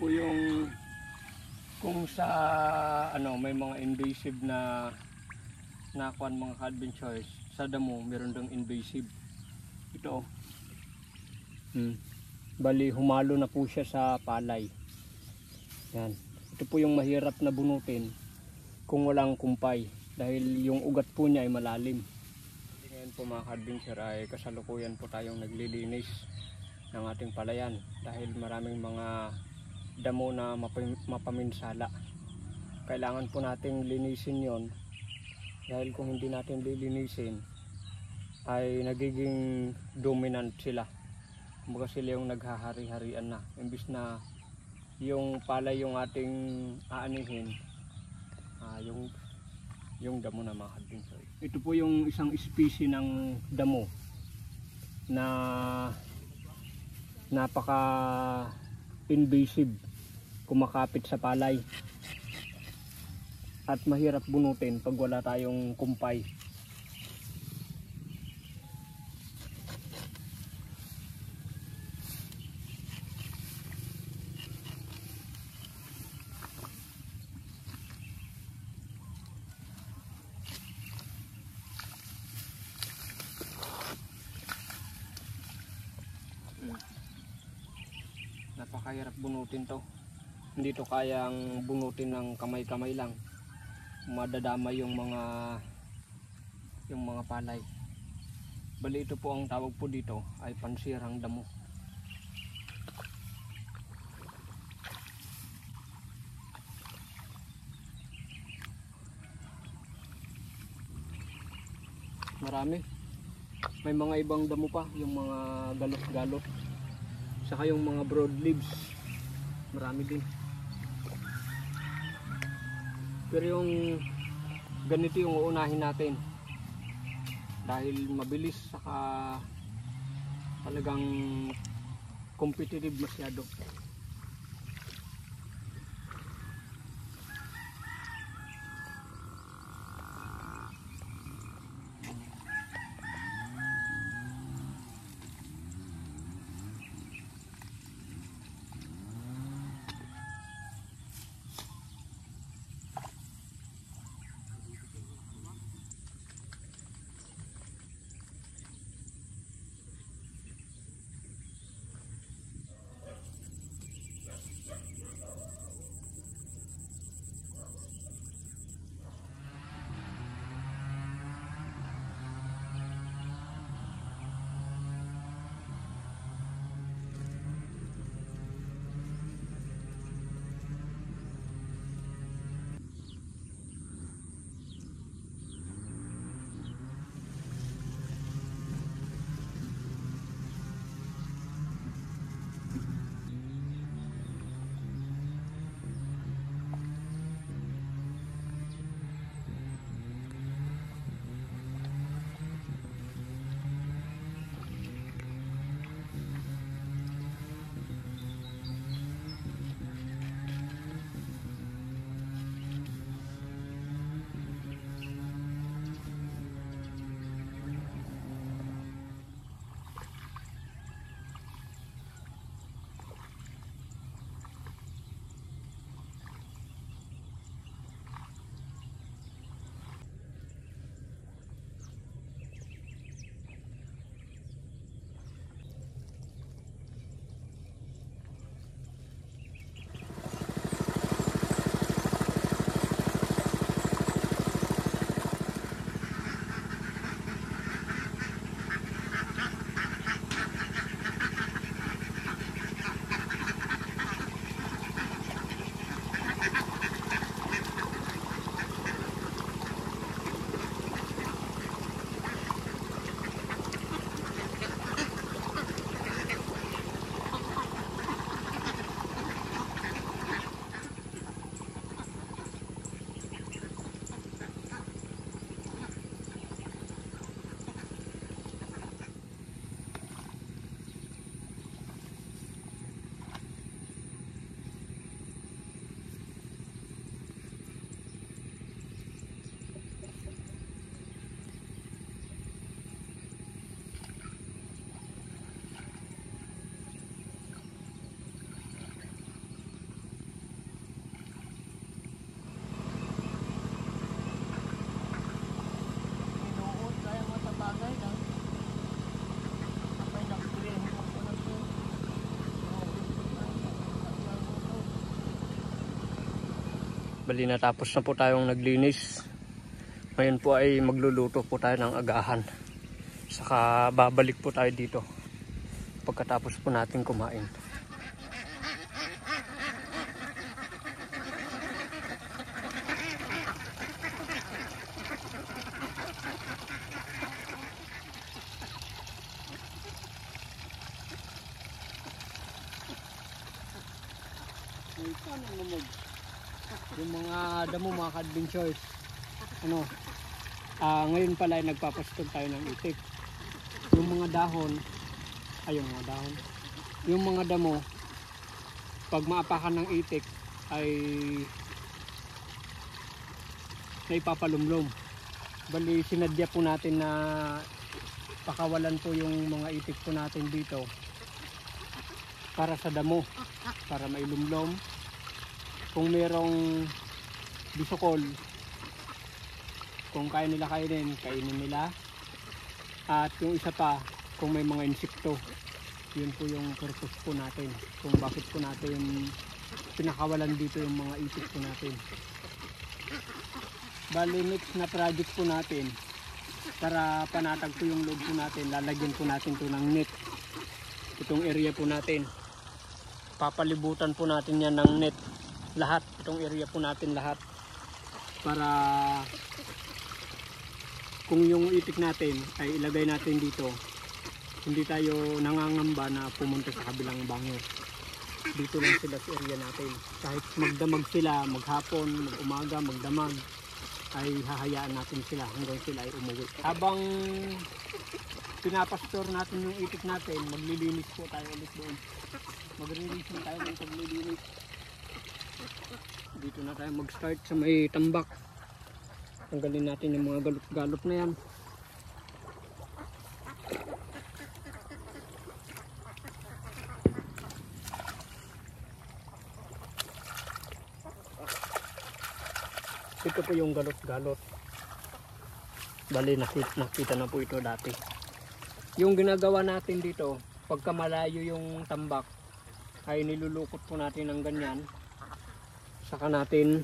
po yung kung sa ano may mga invasive na nakuan mga ka-adventures sa damo, meron dang invasive. Ito. Bali humalo na po siya sa palay. Yan. Ito po yung mahirap na bunutin kung walang kumpay dahil yung ugat po niya ay malalim. Ngayon po mga ka-adventure ay kasalukuyan po tayong naglilinis ng ating palayan dahil maraming mga damo na mapaminsala. Kailangan po nating linisin yon dahil kung hindi natin lilinisin ay nagiging dominant sila. Kumbaga sila yung naghahari-harian na imbis na yung palay yung ating aanihin, yung damo na mga ka-adventure. Ito po yung isang species ng damo na napaka invasive, kumakapit sa palay at mahirap bunutin pag wala tayong kumpay. Napakahirap bunutin to. Hindi to kayang bunutin ng kamay-kamay lang. Madadama yung mga palay. Bali ito po ang tawag po dito ay pansirang damo. Marami. May mga ibang damo pa, yung mga galot-galot. Saka yung mga broad leaves, marami din. Pero yung ganito yung uunahin natin dahil mabilis, saka talagang competitive masyado. Bali natapos na po tayong naglinis. Ngayon po ay magluluto po tayo ng agahan. Saka babalik po tayo dito pagkatapos po natin kumain. Yung mga damo, mga ka-adventures, ngayon pala ay nagpapastog tayo ng itik. Yung mga dahon, yung mga damo, pag maapakan ng itik ay naipapalumlom. Bali sinadya po natin na pakawalan po yung mga itik po natin dito para sa damo, para mailumlom. Kung merong bisukol, kung kaya nila kainin, kainin nila. At yung isa pa, kung may mga insekto, yun po yung purpose po natin. Kung bakit po natin pinakawalan dito yung mga itik po natin. Bali next na project po natin, para panatag po yung loob po natin, lalagyan po natin to ng net. Itong area po natin, papalibutan po natin yan ng net. Lahat, itong area po natin lahat, para kung yung itik natin ay ilagay natin dito, hindi tayo nangangamba na pumunta sa kabilang bangyo. Dito lang sila sa area natin. Kahit magdamag sila, maghapon, mag-umaga, magdamag, ay hahayaan natin sila hanggang sila ay umuwi. Habang pinapastor natin yung itik natin, maglilinis po tayo ulit doon. Maglilinis tayo ng paglilinis. Dito na tayo mag-start sa may tambak. Tanggalin natin yung mga galop-galop na yan. Ito po yung galot-galot. Bali nakita na po ito dati. Yung ginagawa natin dito, pagka malayo yung tambak, ay nilulukot po natin ng ganyan. Saka natin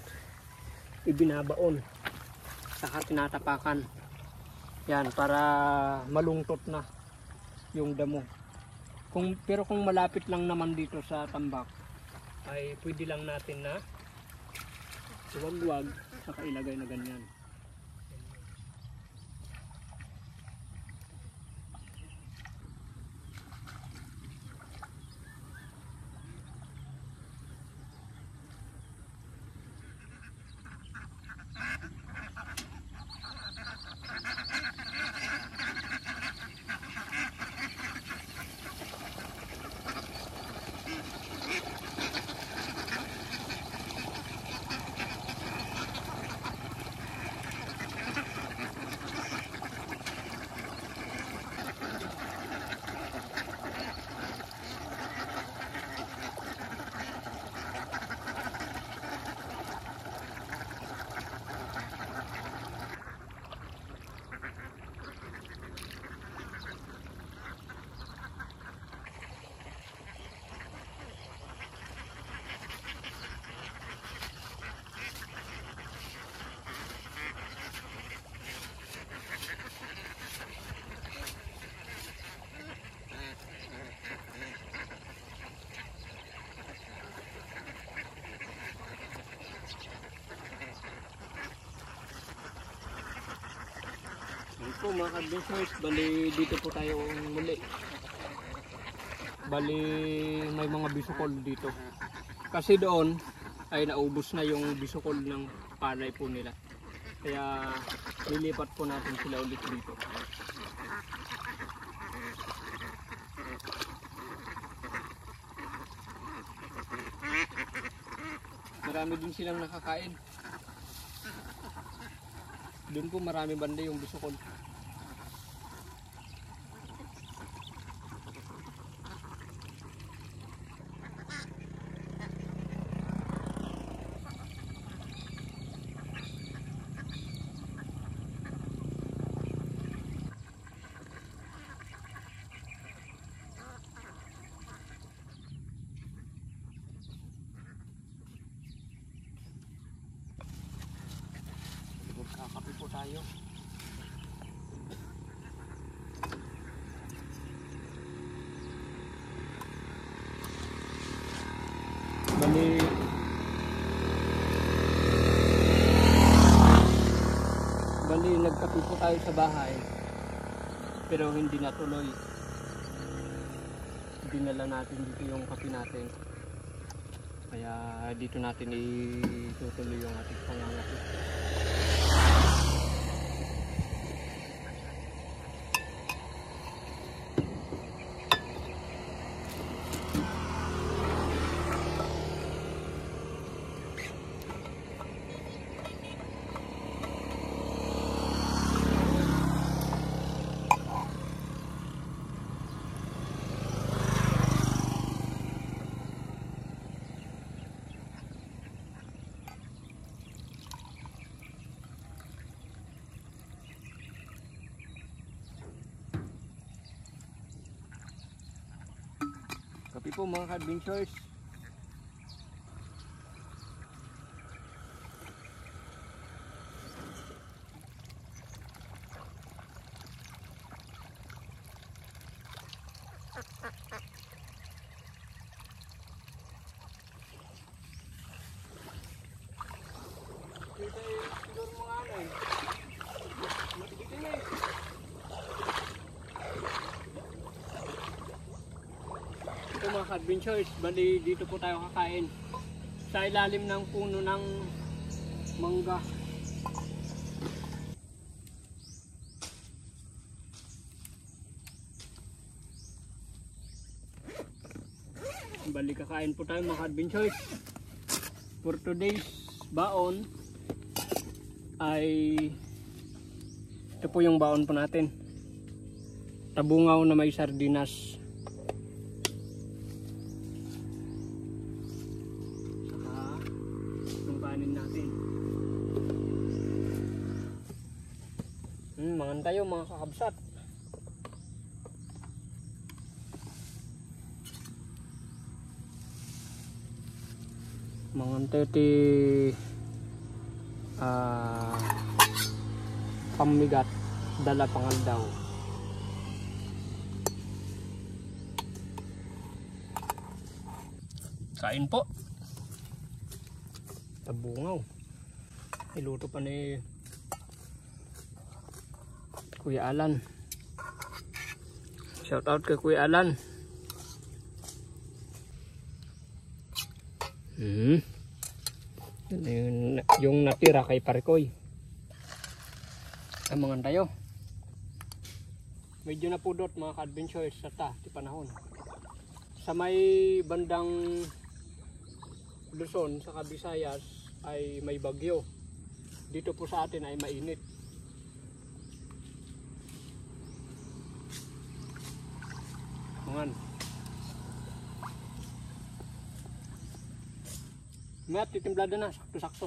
ibinabaon, saka tinatapakan yan para malungtot na yung damo. Pero kung malapit lang naman dito sa tambak, ay pwede lang natin na huwag-huwag saka ilagay na ganyan. Po mga ka-adventures, bali dito po tayo muli. Bali may mga bisukol dito. Kasi doon ay naubos na yung bisukol ng palay po nila. Kaya lilipat po natin sila ulit dito. Marami din silang nakakain. Doon po marami banda yung bisukol. tayo. Bali nagkape po tayo sa bahay pero hindi natuloy. Dinala natin dito yung kape natin, kaya dito natin itutuloy yung ating pangangape. Kape po mga ka-adventures. Ito mga ka-adventures, bali dito po tayo kakain sa ilalim ng puno ng mangga. Bali kakain po tayo mga ka-adventures. For today's baon ay ito po yung baon po natin. Tabungaw na may sardinas. Natin. Mangan tayo mga kakabsat. Mangan tayo ti pamigat dala pangaldaw. Kain po. Tabungaw. Iluto pa ni Kuya Alan. Shout out kay Kuya Alan. Yung natira kay Parikoy. Amangan tayo. Medyo napudot mga ka-adventures sa ti panahon. Sa may bandang Luzon sa Visayas ay may bagyo. Dito po sa atin ay mainit. Mangan. May titimplada na, sakto-sakto.